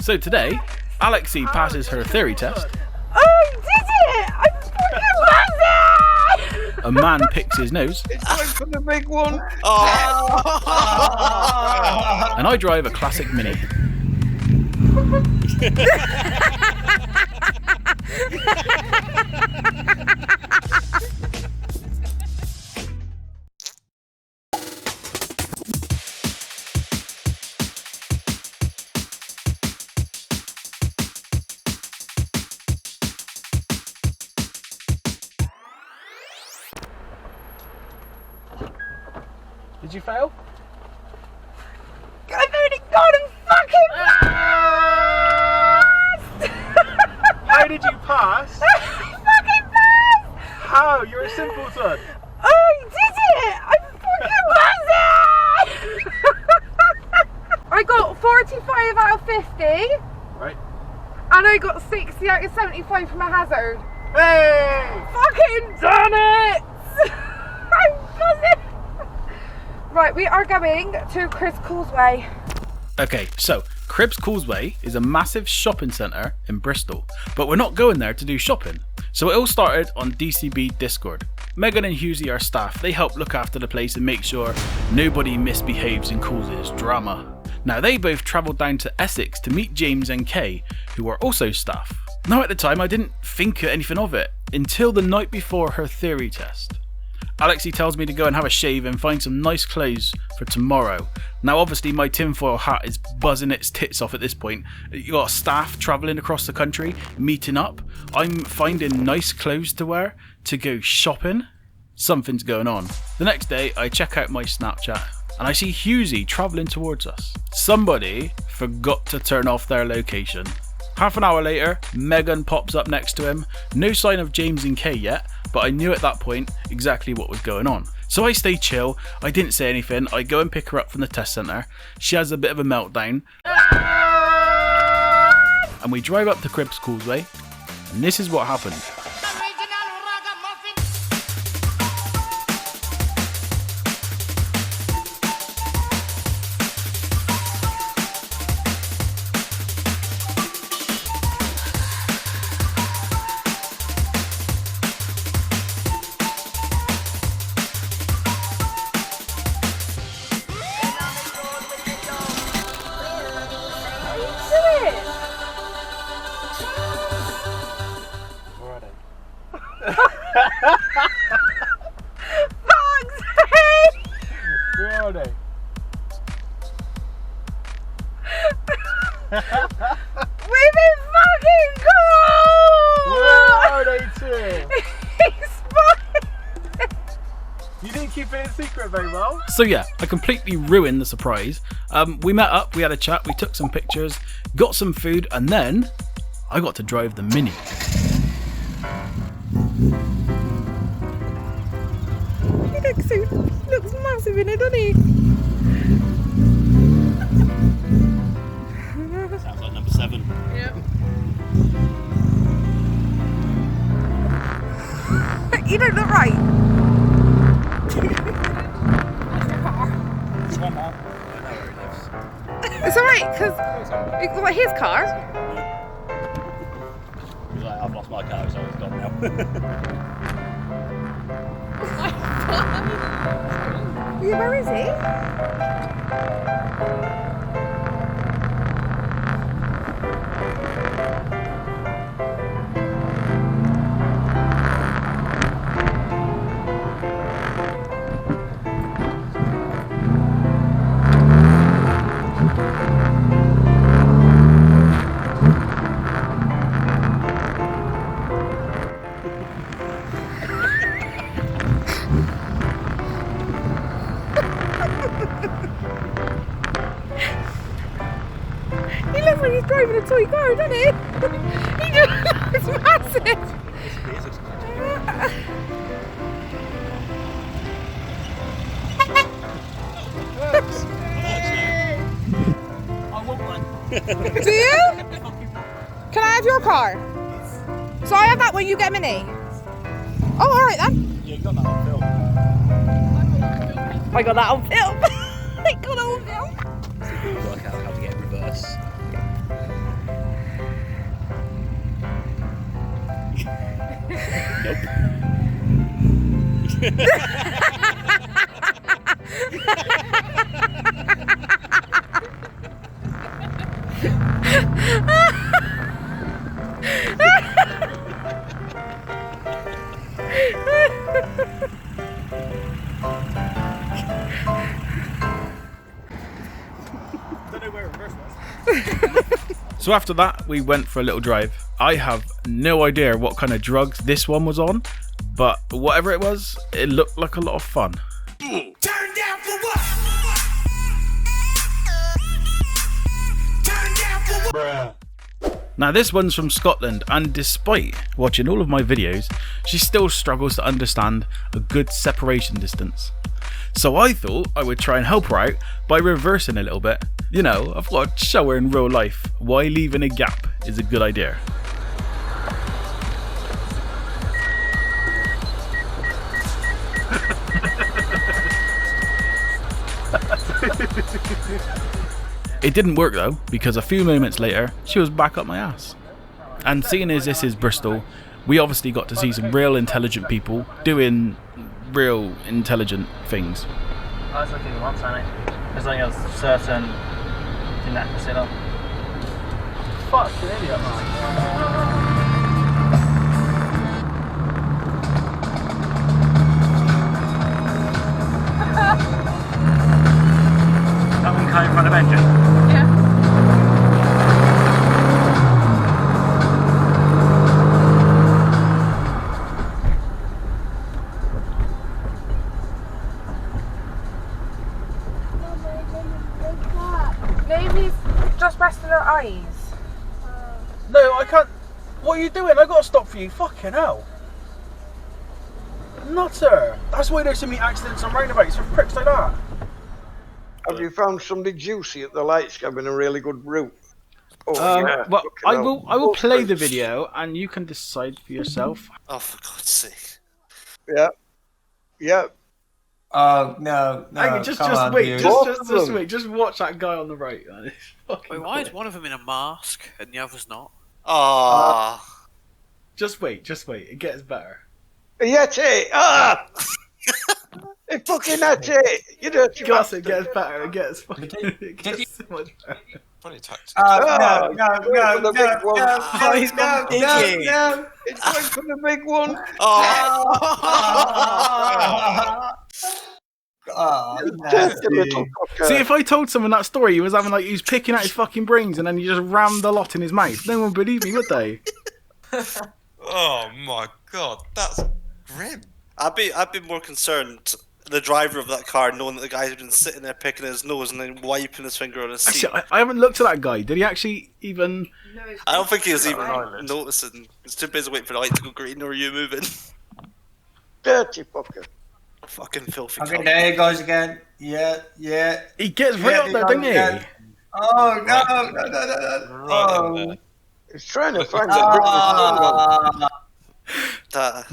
So today, Alexii passes her theory test. Oh, did it! I fucking loved it! A man picks his nose. It's time for the big one. And I drive a classic Mini. Did you fail? I've already got him fucking passed! How did you pass? Fucking passed! How? You're a simpleton. Oh, did it! I fucking passed it! I got 45 out of 50. Right. And I got 60 out of 75 from a hazard. Hey! Fucking done it! I'm buzzing! Right, we are going to Cribbs Causeway. Okay, so Cribbs Causeway is a massive shopping centre in Bristol, but we're not going there to do shopping. So it all started on DCB Discord. Megan and Hughesy are staff. They help look after the place and make sure nobody misbehaves and causes drama. Now they both travelled down to Essex to meet James and Kay, who are also staff. Now at the time I didn't think anything of it, until the night before her theory test. Alexii tells me to go and have a shave and find some nice clothes for tomorrow. Now obviously my tinfoil hat is buzzing its tits off at this point. You got staff travelling across the country, meeting up. I'm finding nice clothes to wear to go shopping. Something's going on. The next day I check out my Snapchat and I see Hughesy travelling towards us. Somebody forgot to turn off their location. Half an hour later, Megan pops up next to him. No sign of James and Kay yet, but I knew at that point exactly what was going on. So I stay chill, I didn't say anything, I go and pick her up from the test centre. She has a bit of a meltdown. And we drive up to Cribbs Causeway, and this is what happened. Fuck's sake! Where are they? We've been fucking cool! Where are they too? He's fine! You didn't keep it a secret very well. So yeah, I completely ruined the surprise. We met up, we had a chat, we took some pictures, got some food, and then I got to drive the Mini. He looks massive in it, doesn't he? Sounds like number 7. Yeah. You don't look right. It's alright, because it's like his car. He's like, I've lost my car, so it's gone now. Yeah, where is he? He looks like he's driving a toy car, doesn't he? He just looks massive. I want one. Do you? Can I have your car? So I have that when you get a Mini? Oh, alright then. Yeah, you got that on film. I got that on film. I got that on film. So you work out how to get in reverse. Don't know where reverse was. So after that, we went for a little drive. I have no idea what kind of drugs this one was on, but whatever it was, it looked like a lot of fun. Turn down for what? Turn down for what? Now this one's from Scotland, and despite watching all of my videos, she still struggles to understand a good separation distance. So I thought I would try and help her out by reversing a little bit. You know, I've got to show her in real life why leaving a gap is a good idea. It didn't work though, because a few moments later, she was back up my ass. And seeing as this is Bristol, we obviously got to see some real intelligent people doing real intelligent things. I was looking once, I as long as certain thing that can sit on. Fucking idiot, man. That one came in front of engine. Maybe he's just resting her eyes. No, I can't. What are you doing? I gotta stop for you. Fucking hell. Nutter. That's why there's so many accidents on roundabouts for pricks like that. Have you found somebody juicy at the lights having a really good route? Oh, yeah. Well, Fucking I will play the video and you can decide for yourself. Oh, for God's sake. Yeah. Yeah. Oh no, no! Hang on, just come wait, on, just dude. wait, just watch that guy on the right. Man. It's fucking Wait, why is quick. one of them in a mask and the other's not? Ah. Just wait, it gets better. Yeti! Ah! It fucking Yeti! You dirty Gus, bastard. it gets better, it gets fucking, it gets so much better. Funny tactic. No, no, Oh, no, for the no, big one. no, Oh, he's gone digging. no. It's going for the big one. Oh, Dirty little cocker. See, if I told someone that story, he was having like, he was picking out his fucking brains and then he just rammed the lot in his mouth, no one would believe me, would they? Oh my God, that's grim. I'd be more concerned the driver of that car knowing that the guy's been sitting there picking his nose and then wiping his finger on his seat. Actually, I haven't looked at that guy. Did he actually even... I don't think he was even noticing. He's too busy waiting for the light to go green or you moving. Dirty fucker. Fucking filthy Okay, cunt. there he goes again. Yeah, yeah. He gets right up there, doesn't he? Oh no, no, no, no, no. Oh. He's trying to find the big one. That,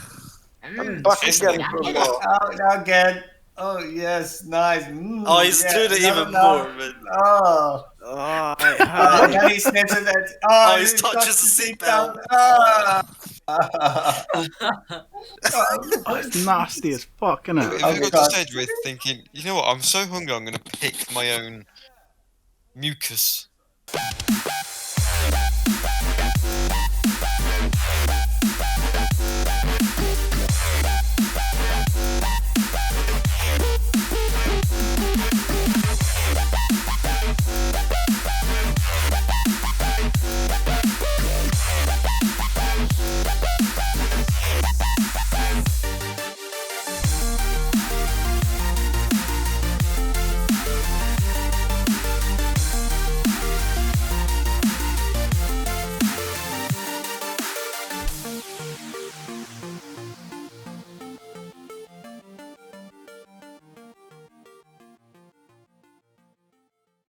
I'm back again for more. Oh, now again. Oh yes, nice. oh, he's doing it even more, man. Oh. Oh, Oh, then he sniffs at that. Oh, he he touches the seatbelt. Oh. Oh, it's nasty as fuck, isn't Have it? Oh, you got to God. the stage where you're thinking, you know what, I'm so hungry I'm going to pick my own mucus.